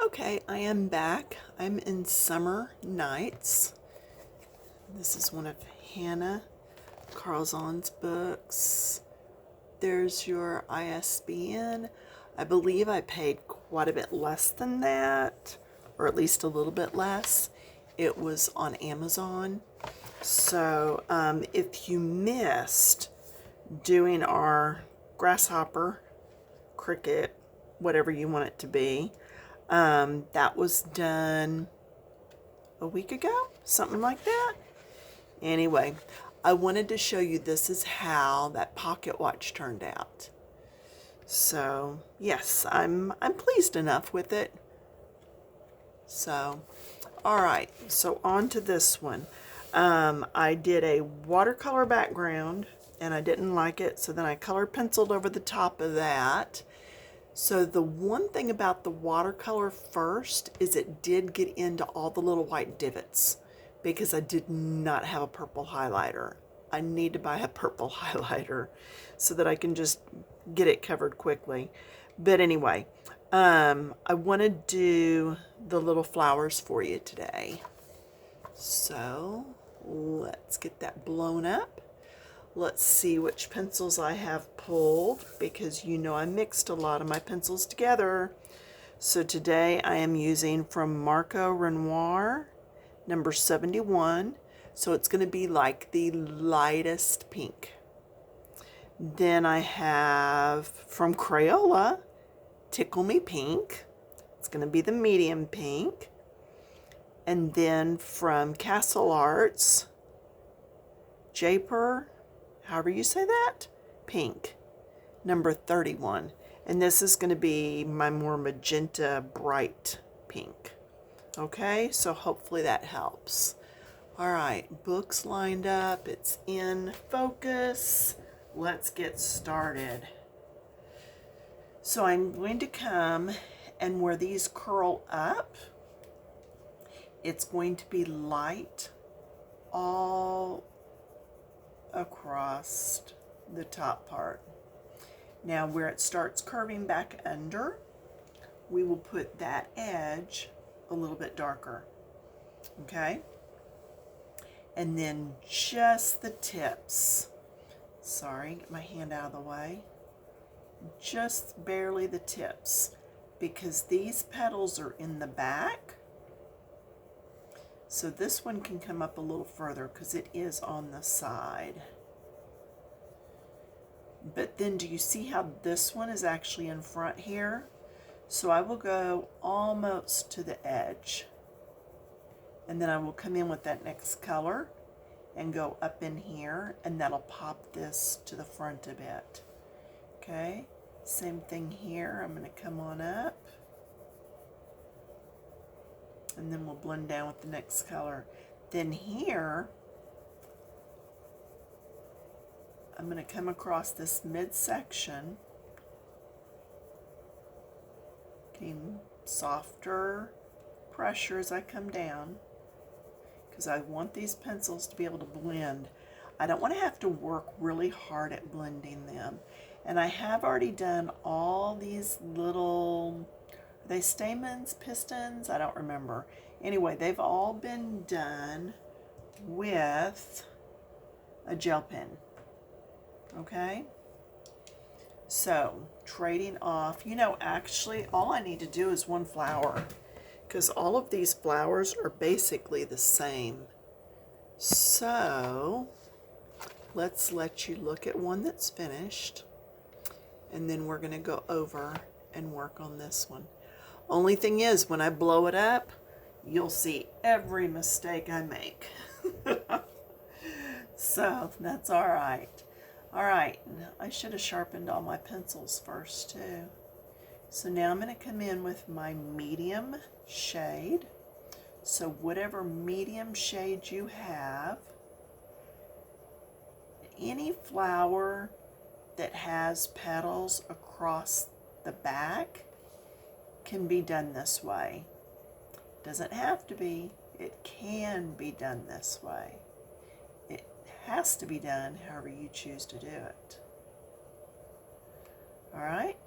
Okay, I am back. I'm in Summer Nights. This is one of Hanna Karlzon's books. There's your ISBN. I believe I paid quite a bit less than that, or at least a little bit less. It was on Amazon. So if you missed doing our grasshopper, cricket, whatever you want it to be, that was done a week ago, something like that. Anyway, I wanted to show you this is how that pocket watch turned out. So yes, I'm pleased enough with it. So, all right, so on to this one. I did a watercolor background and I didn't like it, so then I color penciled over the top of that. So the one thing about the watercolor first is it did get into all the little white divots because I did not have a purple highlighter. I need to buy a purple highlighter so that I can just get it covered quickly. But anyway, I want to do the little flowers for you today. So let's get that blown up. Let's see which pencils I have pulled, because you know I mixed a lot of my pencils together. So today I am using from Marco Renoir, number 71. So it's going to be like the lightest pink. Then I have from Crayola, Tickle Me Pink. It's going to be the medium pink. And then from Castle Arts, Japer, however you say that, pink, number 31. And this is going to be my more magenta bright pink. Okay, so hopefully that helps. All right, books lined up, it's in focus. Let's get started. So I'm going to come, and where these curl up, it's going to be light all across the top part. Now where it starts curving back under, we will put that edge a little bit darker. Okay? And then just the tips. Sorry, get my hand out of the way. Just barely the tips, because these petals are in the back. So this one can come up a little further because it is on the side. But then do you see how this one is actually in front here? So I will go almost to the edge. And then I will come in with that next color and go up in here, and that'll pop this to the front a bit. Okay, same thing here. I'm going to come on up. And then we'll blend down with the next color. Then here, I'm going to come across this midsection, getting softer pressure as I come down, because I want these pencils to be able to blend. I don't want to have to work really hard at blending them. And I have already done all these little, are they stamens, pistons? I don't remember. Anyway, they've all been done with a gel pen. Okay? So, trading off, you know, actually, all I need to do is one flower, because all of these flowers are basically the same. So, let's let you look at one that's finished, and then we're going to go over and work on this one. Only thing is, when I blow it up, you'll see every mistake I make. So that's all right. All right, I should have sharpened all my pencils first too. So now I'm going to come in with my medium shade. So whatever medium shade you have, any flower that has petals across the back can be done this way. Doesn't have to be, it can be done this way. It has to be done however you choose to do it. All right,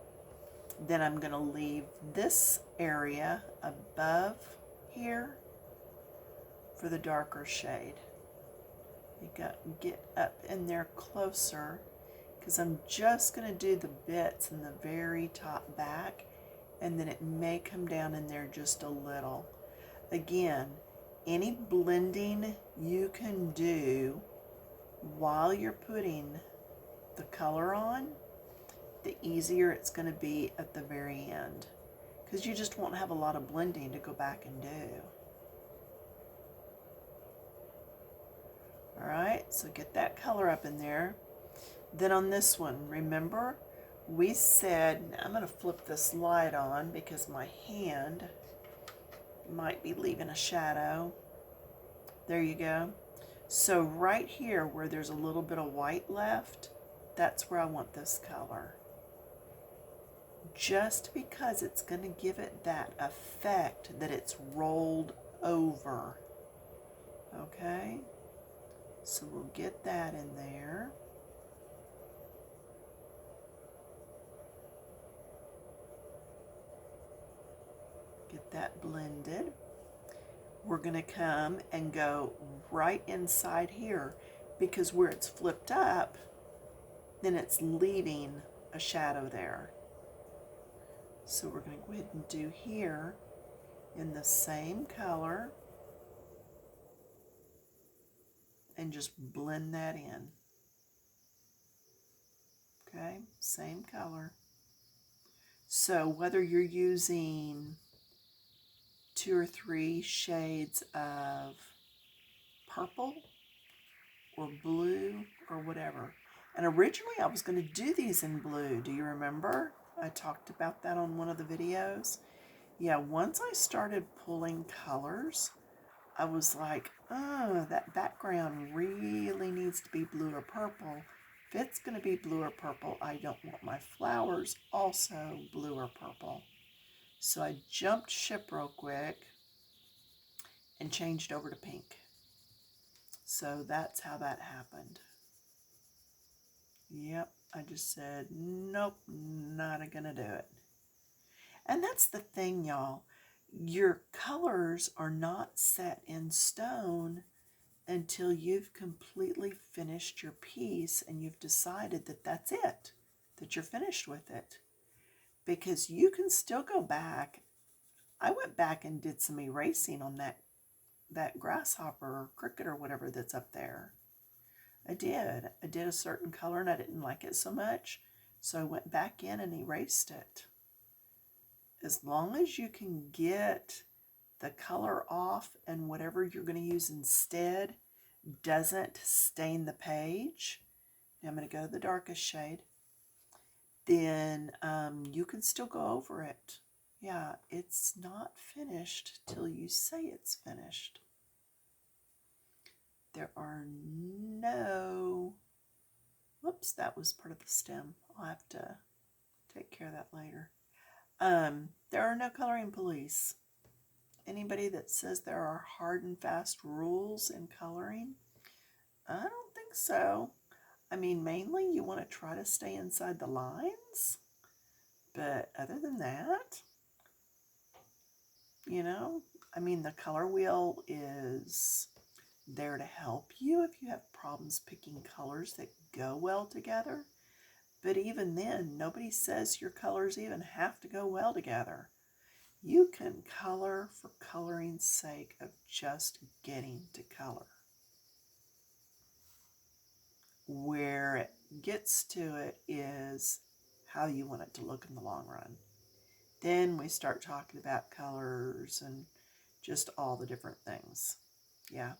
Then I'm going to leave this area above here for the darker shade. You got to get up in there closer, because I'm just going to do the bits in the very top back, and then it may come down in there just a little. Again, any blending you can do while you're putting the color on, the easier it's going to be at the very end, because you just won't have a lot of blending to go back and do. All right, so get that color up in there. Then on this one, remember we said, I'm going to flip this light on because my hand might be leaving a shadow. There you go. So right here where there's a little bit of white left, that's where I want this color. Just because it's going to give it that effect that it's rolled over. Okay? So we'll get that in there. Get that blended. We're going to come and go right inside here, because where it's flipped up, then it's leaving a shadow there. So we're going to go ahead and do here in the same color and just blend that in. Okay, same color. So whether you're using 2 or 3 shades of purple or blue or whatever. And originally I was going to do these in blue. Do you remember? I talked about that on one of the videos. Yeah, once I started pulling colors, I was like, oh, that background really needs to be blue or purple. If it's going to be blue or purple, I don't want my flowers also blue or purple. So I jumped ship real quick and changed over to pink. So that's how that happened. Yep, I just said, nope, not gonna do it. And that's the thing, y'all. Your colors are not set in stone until you've completely finished your piece and you've decided that that's it, that you're finished with it. Because you can still go back. I went back and did some erasing on that grasshopper or cricket or whatever that's up there. I did a certain color and I didn't like it so much, so I went back in and erased it. As long as you can get the color off and whatever you're going to use instead doesn't stain the page, now I'm going to go to the darkest shade, then you can still go over it. Yeah, it's not finished till you say it's finished. There are no, whoops, that was part of the stem. I'll have to take care of that later. There are no coloring police. Anybody that says there are hard and fast rules in coloring, I don't think so. I mean, mainly you want to try to stay inside the lines, but other than that, you know, I mean, the color wheel is there to help you if you have problems picking colors that go well together. But even then, nobody says your colors even have to go well together. You can color for coloring's sake of just getting to color. Where it gets to it is how you want it to look in the long run. Then we start talking about colors and just all the different things. Yeah,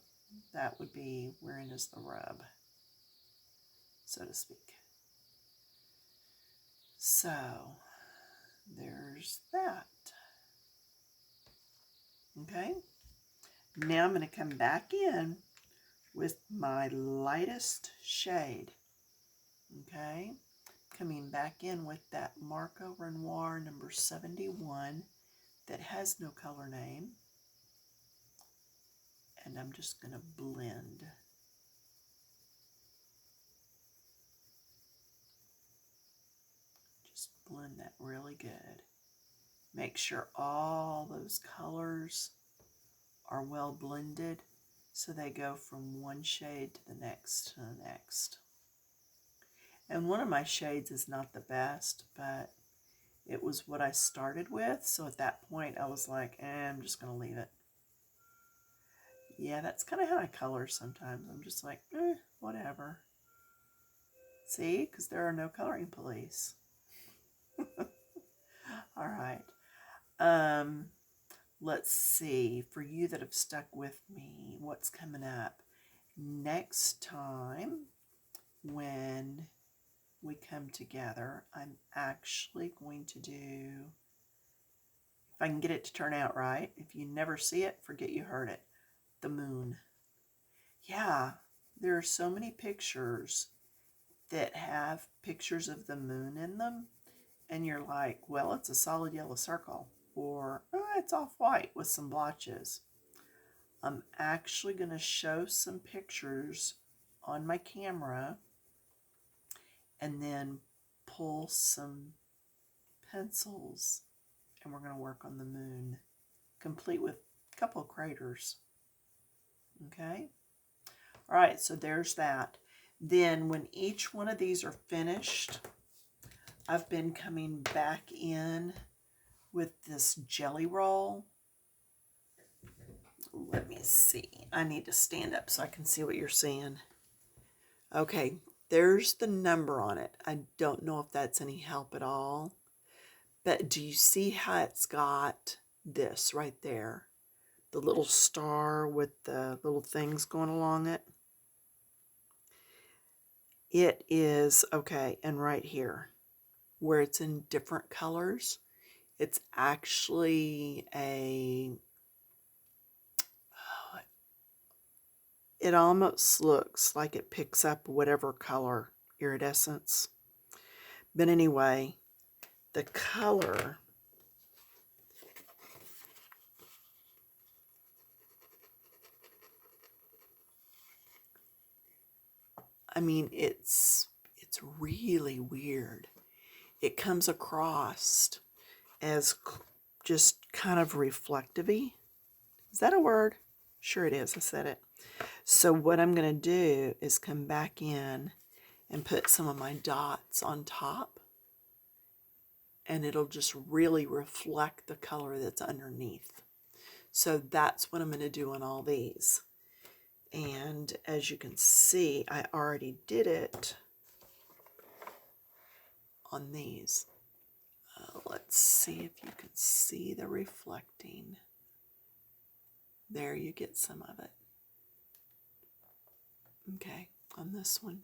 that would be wherein is the rub, so to speak. So there's that. Okay, now I'm going to come back in with my lightest shade. Okay, coming back in with that Marco Renoir number 71 that has no color name. And I'm just going to blend. Just blend that really good. Make sure all those colors are well blended so they go from one shade to the next to the next. And one of my shades is not the best, but it was what I started with. So at that point I was like, I'm just going to leave it. Yeah, that's kind of how I color sometimes. I'm just like, whatever. See, because there are no coloring police. All right. Let's see, for you that have stuck with me, what's coming up? Next time when we come together, I'm actually going to do, if I can get it to turn out right, if you never see it, forget you heard it, the moon. Yeah, there are so many pictures that have pictures of the moon in them, and you're like, well, it's a solid yellow circle, or it's off-white with some blotches. I'm actually going to show some pictures on my camera and then pull some pencils, and we're going to work on the moon, complete with a couple of craters. Okay? All right, so there's that. Then when each one of these are finished, I've been coming back in with this jelly roll. Let me see. I need to stand up so I can see what you're seeing. Okay, there's the number on it. I don't know if that's any help at all. But do you see how it's got this right there? The little star with the little things going along it. It is, okay, and right here, where it's in different colors, it's actually it almost looks like it picks up whatever color iridescence. But anyway, the color, I mean, it's really weird. It comes across as just kind of reflective-y. Is that a word? Sure it is, I said it. So what I'm going to do is come back in and put some of my dots on top, and it'll just really reflect the color that's underneath. So that's what I'm going to do on all these. And as you can see, I already did it on these. Let's see if you can see the reflecting. There, you get some of it. Okay, on this one.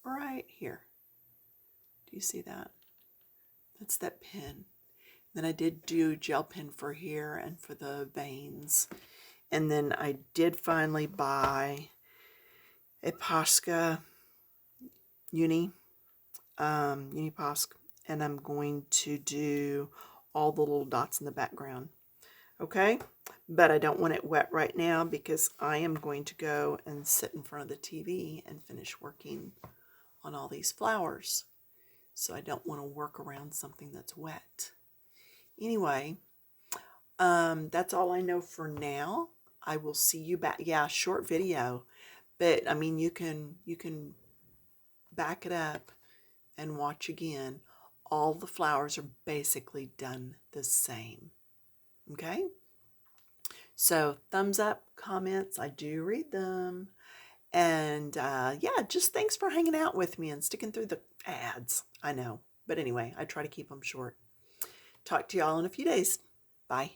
Right here. Do you see that? That's that pin. Then I did do gel pen for here and for the veins. And then I did finally buy a Posca Uniposc, and I'm going to do all the little dots in the background. Okay? But I don't want it wet right now because I am going to go and sit in front of the TV and finish working on all these flowers. So I don't want to work around something that's wet. Anyway, that's all I know for now. I will see you back. Yeah, short video, but I mean, you can back it up and watch again. All the flowers are basically done the same. Okay? So thumbs up, comments, I do read them. And yeah, just thanks for hanging out with me and sticking through the ads. I know. But anyway, I try to keep them short. Talk to y'all in a few days. Bye.